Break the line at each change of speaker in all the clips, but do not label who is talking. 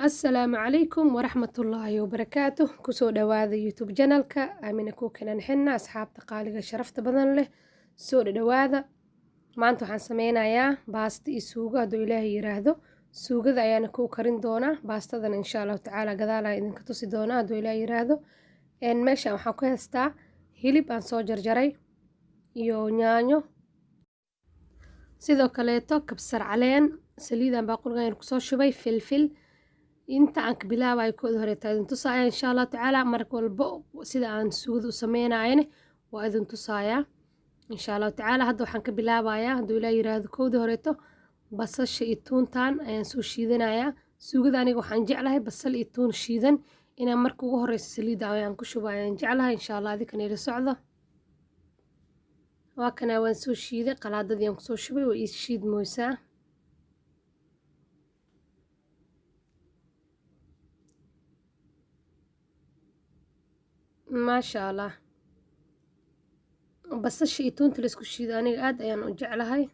السلام عليكم ورحمة الله وبركاته kusoo dhawaada youtube channelka Aamina Cooking Henna asxaabta qaaliga sharafta badan leh soo dhawaada maanta waxaan sameynayaa baasta iyo suugo hadduu ilaahay yiraahdo suugada ayaana ku karin doonaa baastadan insha Allah tacaala gadaal ayaan idinka tusi doonaa hadduu ilaahay yiraahdo meeshan waxaan ku haystaa hilib aan soo jarjaray iyo yaanyo sidoo kaleeto kabsar caleen saliidaan baaqulkan yar kusoo shubay filfil inta aan ka bilaabayo kooda hore taa idin tusaaya insha Allah tacaala marka walba sida aan suugada u sameynayana waa idin tusaaya insha Allah tacaala hadda waxaan ka bilaabayaa hadduu ilaahay yiraahdo kooda horeeto basasha iyo tuuntaan ayaan soo shiidanayaa suugada aniga waxaan jeclahay basal iyo tuun shiidan inaan marka ugu horeyso saliida ayaan ku shubo ayaan jeclahay insha Allah adikana ila socdo waa kana waan soo shiiday qalaadadii aan kusoo shubay waa ii shiidmooysaa ما شاء الله بس الشيء تونت لسكو شيء أنا قاد يعني جعلها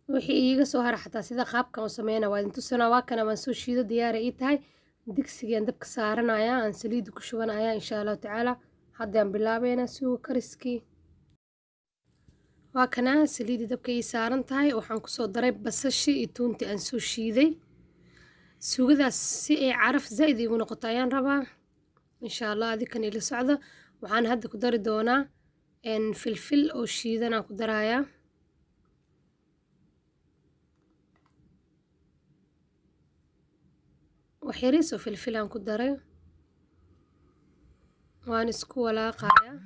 وحي يجسوا هرا حتى سيدا خاب كانوا سمينا وادين تسنا واكنا منسو شيء ديارة إيتهاي دكسي عندك سارنا يا عن سليد كشوفنا يا إن شاء الله تعالى حد يوم بالله بينا سو كريسكي واكنا سليد دبكي سارن تاي وحنكسو ضرب بس الشيء تونت أنسو شيء ذي سو كذا سي عرف زايد يقولوا قطعين ربع إن شاء الله هذيك اللي صعدة وعن هذا كدر دونا إن فلفل أو شيء أنا كدرايا وحريص وفلفل أنا كدرايا وأنا سكولا قايا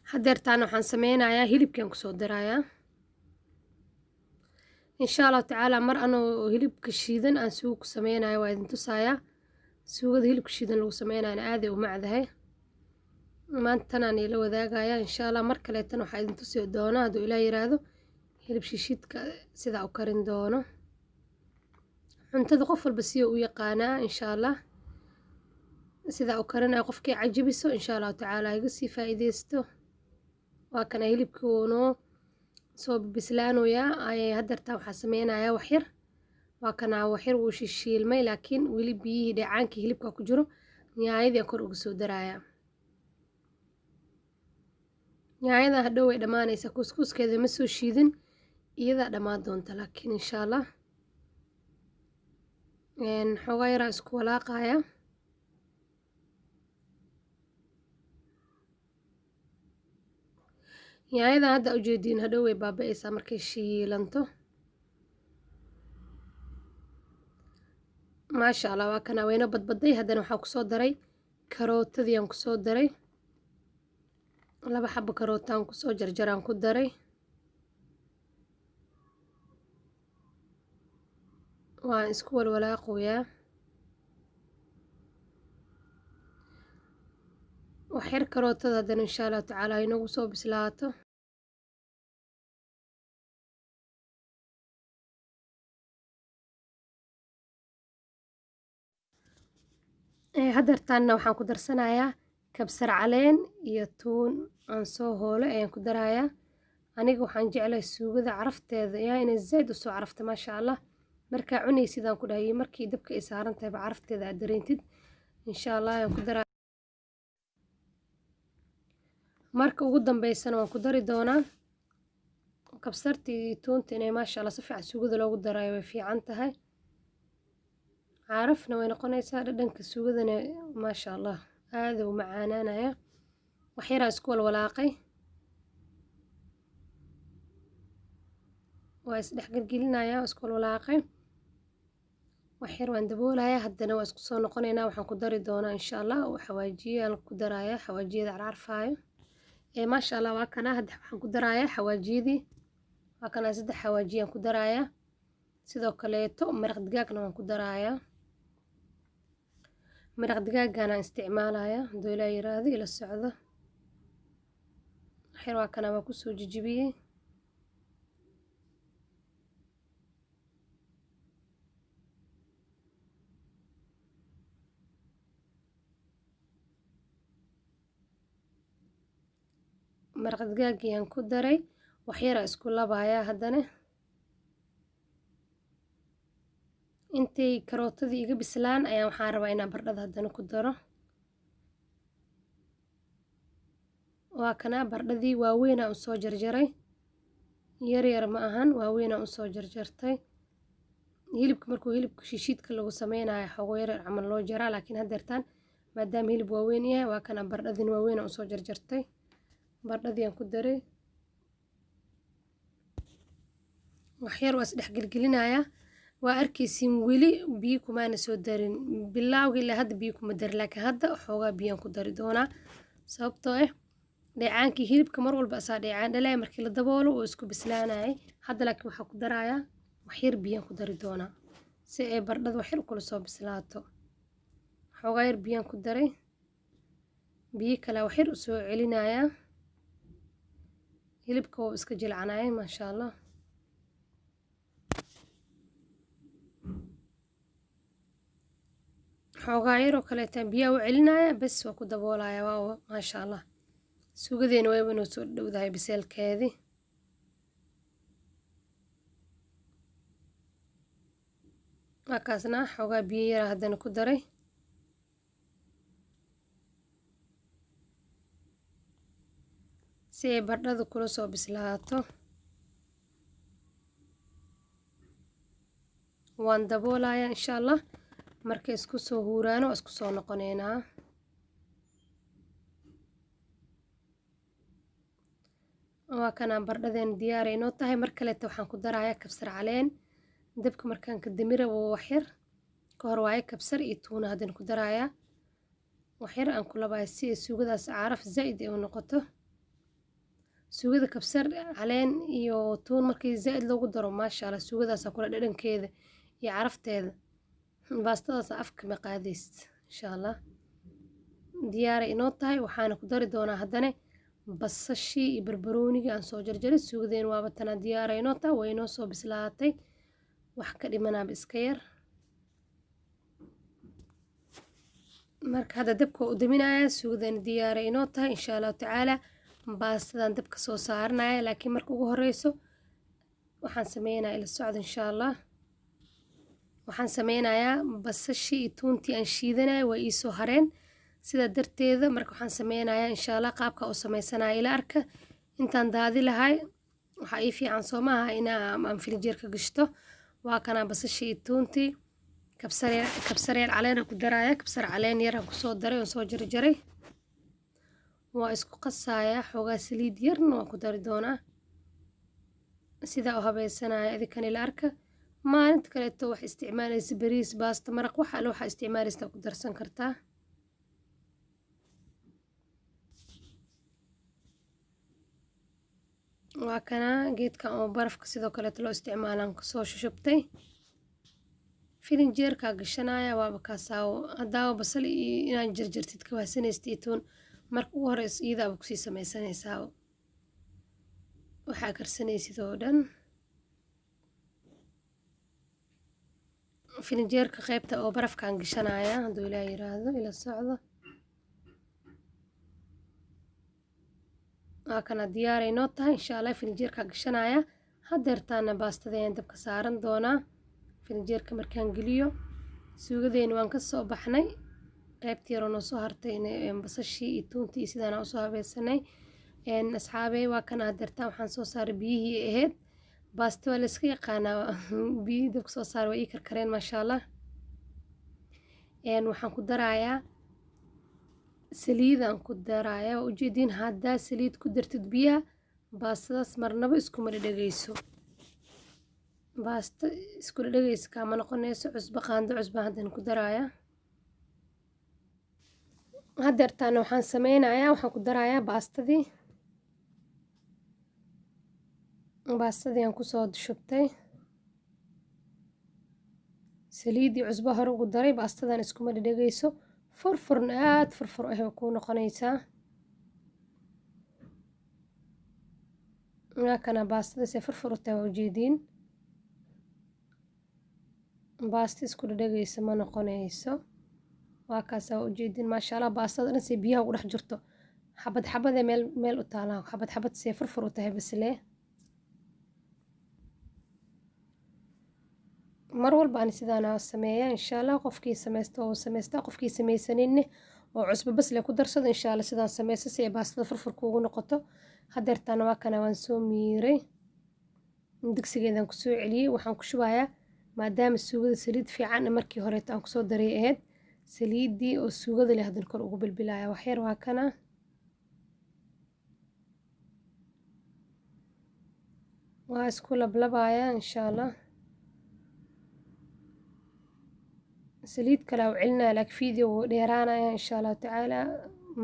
حضرت أنا وحن سمينا يا هيلب كان كسود درايا إن شاء الله تعالى مر أنا هيلب كشيدن أن سوق سمينا وايد تسايا سوق هيلب كشيدن لو سمينا أنا عادي ومع ذا ما أنتناني لو ذا جايا إن شاء الله مر كليتنا وحيد تسيو دونا هذا إلى يرادو هيلب شيشيد سيدا أو كارين دونا أنت تغفل بس يقانا إن شاء الله سيدا أو كارين أقفكي عجبسو إن شاء الله تعالى يقصي فايديستو وكان هيلب كونو soo bislaanaya ay hadarta waxa sameynaya waxyar waa kana waxyar uu shishiilmay laakiin wili biyihii dhacaankii hilibka ku jiro yaayada kor ugu soo daraya yaayada hadhow way dhamaanaysa kuskuskeeda ma soo shiidin iyada dhamaan doonta laakiin insha Allah xogaa yar isku walaaqaya yaayada hadda ujeedin hadhow way baaba'aysaa markay shiilanto maasha Allah waa kana wayna badbaday haddana waxaa kusoo daray karootadii aan kusoo daray laba xabo karootaan kusoo jarjaraan ku daray waan isku walwalaaqoyaa waxyar karootada haddana insha Allah tacaala inagu soo bislaato hadartaanna waxaan ku darsanayaa kabsar caleen iyo tuun aan soo hoolo ayaan ku darayaa aniga waxaan jeclahay suugada carafteeda yaa inay zayd u soo carafta maasha Allah markaa cunaysid aan ku dhahay markii dabka ay saaran tahay carafteeda aad dareentid insha Allah ayaan ku daraa marka ugu dambeysana waan ku dari doonaa kabsartii tuunta inay maasha Allah si fiican suugada loogu darayo way fiican tahay عارفنا وين قنيسة دنك السوقدنا ما شاء الله هذا ومعانا يا وحيرا سكول ولاقي واسدح قلقلنا يا سكول ولاقي وحير واندبولا يا هدنا واسكسون قنينا وحن قدري دونا إن شاء الله وحواجية القدرايا حواجية على عرفاي إيه ما شاء الله وكنا هد وحن قدرايا حواجيدي وكنا زد حواجية قدرايا سيدو كليتو مرق دقاقنا وقدرايا مرق دقاق أنا استعمالها دولا يراضي إلى السعودة حلوة كان باكوسو جيجيبيه مرق دقاقي أن كدري وحيرة اسكو لابايا هدنه intay karootadii iga bislaan ayaan waxaan rabaa inaan baradhada haddana ku daro. waa kana baradhadii waaweyn aan usoo jarjaray, yaryar ma ahan, waaweyn aan usoo jarjartay. hilibka markuu hilibka shiishiidka lagu sameynayo xogo yaryar camal loo jaraa, laakiin haddeertaan maadaama hilib waaweyn yahay waa kana baradhadin waaweyn aan usoo jarjartay. baradhadii aan ku daray, waxyar waa isdhex gelgelinayaa. waa arkaysiin weli biyo kumaana soo darin, bilaawga ilaa hadda biyo kuma darin, laakiin hadda xoogaa biyaan ku dari doonaa sababtoo ah dheecaankii hilibka mar walba asaa dheecaan dhalaya markii la daboolo oo isku bislaanayay. hadda laakiin waxaa ku darayaa waxyar biyaan ku dari doonaa si ay baradhada waxyar u kala soo bislaato. xoogaa yar biyaan ku daray, biyo kale waxyar u soo celinayaa. hilibka waa iska jilcanayay maasha allah. xoogaa yaroo kaleetaan biyaa u celinaya bes waa ku daboolaya. waa maasha allah suugadeena wayba noo soo dhowdahay biseelkeedii. markaasna xoogaa biyo yara haddana ku daray si ay baradhada kula soo bislaato. waan daboolayaa insha allah, markay isku soo huuraano waa isku soo noqoneynaa. waa kanaan baradhadeen diyaaray inoo tahay. mar kaleeta waxaan ku darayaa kabsar caleen. dabka markaan ka damira waxyar ka hor waaye kabsar iyo tuuna haddana ku darayaa. waxyar aan ku labaaya si ay suugadaas caraf zaa'id ay u noqoto. suugada kabsar caleen iyo tuun markii zaa'id loogu daro maasha allah suugadaas kula dhadhankeeda iyo carafteeda baastadaas afka ma qaadayst insha allah. diyaaray inoo tahay. waxaana ku dari doonaa haddana basashii iyo barbarooniga aan soo jarjaray. suugadeen waaba tanaa diyaaray inoo tahay, way inoo soo bislaatay, wax ka dhimanaaba iska yar. marka hadda dabka u daminayaa, suugadeen diyaaray inoo tahay insha allahu tacaala. baastadan dabka soo saaranaya, laakiin marka ugu horeyso waxaan sameynayaa ila socda insha allah. waxaan sameynayaa basashii iyo tuuntii aan shiidanaya waa ii soo hareen, sidaa darteeda marka waxaan sameynayaa insha allah qaabka oo sameysanaya ila arka. intaan daadi lahay waxaa ii fiican soo maaha inaan filinjeerka gashto. waa kanaa basashii iyo tuuntii, kabsar yar caleen aan ku daraya. kabsar caleen yar aan kusoo daray oon soo jarjaray. waa isku qasayaa. xoogaa saliid yarna waan ku dari doonaa sidaa u habeysanaya idinkan ila arka. maalinta kaleeto wax isticmaalaysa bariis, baasta, maraq, wax alle waxaa isticmaalaysa ku darsan kartaa. waa kana geedkan oo barafka sidoo kaleeto loo isticmaalaan kasoo shushubtay. filinjeerkaa gashanaya waaba kaasaawo. haddaaba basal iyo inaad jarjartid ka wahsanaysta tuun marka ugu horeysa iyadaaba kusii sameysanaysaa waxaa karsanaysid oo dhan. filinjeerka qaybta oo barafkaan gashanaya hadduu ilaa yiraahdo ila socdo. waa kana diyaaray inoo tahay insha allah. filinjeerkaa gashanaya. haddeertaana baastadeen dabka saaran doonaa. filinjeerka markaan geliyo suugadeeni waan ka soo baxnay. qaybtii yaroo noo soo hartay basashii iyo tuuntii sidaana usoo habeysanay. asxaabey waa kana haddeertaan waxaan soo saaray biyihii ahayd. baasta waa layska yaqaanaa biyihii dabka soo saaray waa ii karkareen maasha allah. waxaan ku darayaa saliidaan ku darayaa. waa ujeediin haddaa saliid ku dartid biyaha baastadaas marnaba iskuma dhadhagayso. baasta isku dhadhagaysa kaama noqonayso. cusbo qaando cusbaan haddana ku darayaa. haddeertaana waxaan sameynayaa waxaan ku darayaa baastadii aan kusoo shubtay. saliidii cusbo hore ugu daray. baastadan iskuma dhadhagayso. furfurna aad furfur ah waa kuu noqonaysaa. waa kana baastadaasay furfur u tahay waa ujeediin. baasta isku dhadhagaysa ma noqonayso. waa kaasa waa ujeediin maasha allah. baastada dhan say biyaha ugu dhex jirto xabad xabadee meel u taalaa. xabad xabad say furfur u tahay baslee. mar walba aan sidaan sameeyaa insha allah. Qofkii samaysto oo samaysta, qofkii samaysaninne oo cusbo bas leh ku darsado insha allah sidaan samaysto si ay baastada furfurka ugu noqoto. Hadeertaan waa kana waan soo miiray digsigeedaan ku soo celiyey. Waxaan ku shubayaa maadaama suugada saliid fiican markii hore aan ku soo daray ahayd saliidii oo suugada leh hadan kor ugu bilbilaya wax yar. waa kana waa isku lablabayaa insha allah. saliid kale oo celinaya laakiin video wuu dheeraanaya insha allah tacaala.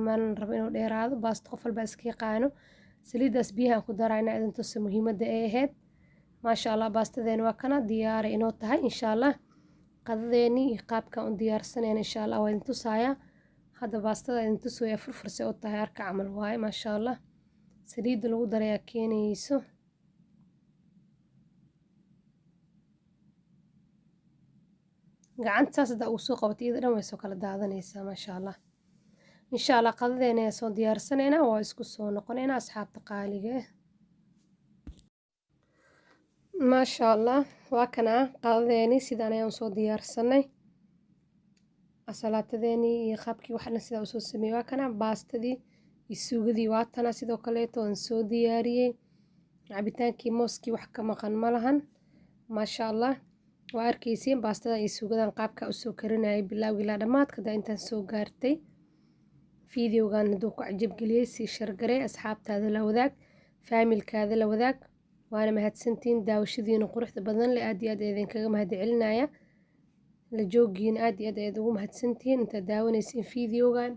man rabo inuu dheeraado baasta qof walba iska yaqaano. saliidaas biyaha ku darayna idin tuso muhiimadda ay ahayd. maasha allah baastadeena waa kana diyaaray inoo tahay insha allah. qadadeeni iyo qaabkan u diyaarsanayna insha allah waa idin tusayaa. hadda baastada idin tusaya furfurse u tahay arka camal waaye maasha allah. saliidda lagu darayaa keenayso. gacanta saas haddaa ugu soo qabato iyada dhan way soo kala daadanaysaa maasha allah. insha allah qadadeena ayaa soo diyaarsanaynaa waa isku soo noqonaynaa asxaabta qaaliga ah. maasha allah waa kana qadadeeni sidaan ayaan soo diyaarsanay. asalaatadeeni iyo qaabkii waxna sidaa usoo sameeyey waa kana. baastadii iyo suugadii waa tana sidoo kaleeto aan soo diyaariyey. cabitaankii mooskii wax ka maqan ma lahan maasha allah. waa arkayseen baastada iyo suugadan qaabka usoo karinayay bilowgii ilaa dhammaadka. hadda intaan soo gaartay fiideogan hadduu ku cajabgeliyey sii shargarey asxaabtaada la wadaag, faamilkaada la wadaag. waana mahadsantiin daawashadiina quruxda badan leh. aad iyo aad idinkaga mahadcelinaya la joogiina. aad iyo aad ayaad ugu mahadsantihiin intaad daawanaysiin fiideogan.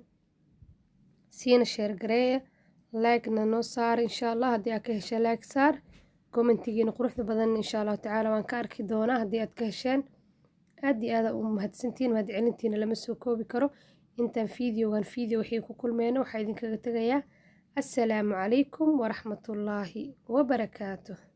siina shargareeya like-na noo saar insha allah. haddii aad ka hesha like saar. commentigiina quruxda badan insha allahu tacaala waan ka arki doonaa haddii aad ka hesheen. aad iyo aad u mahadsantiin. mahadcelintiina lama soo koobi karo. intaan fiideogan wixii ku kulmeyno waxaa idinkaga tegayaa assalaamu calaykum waraxmatullaahi wabarakaatuh.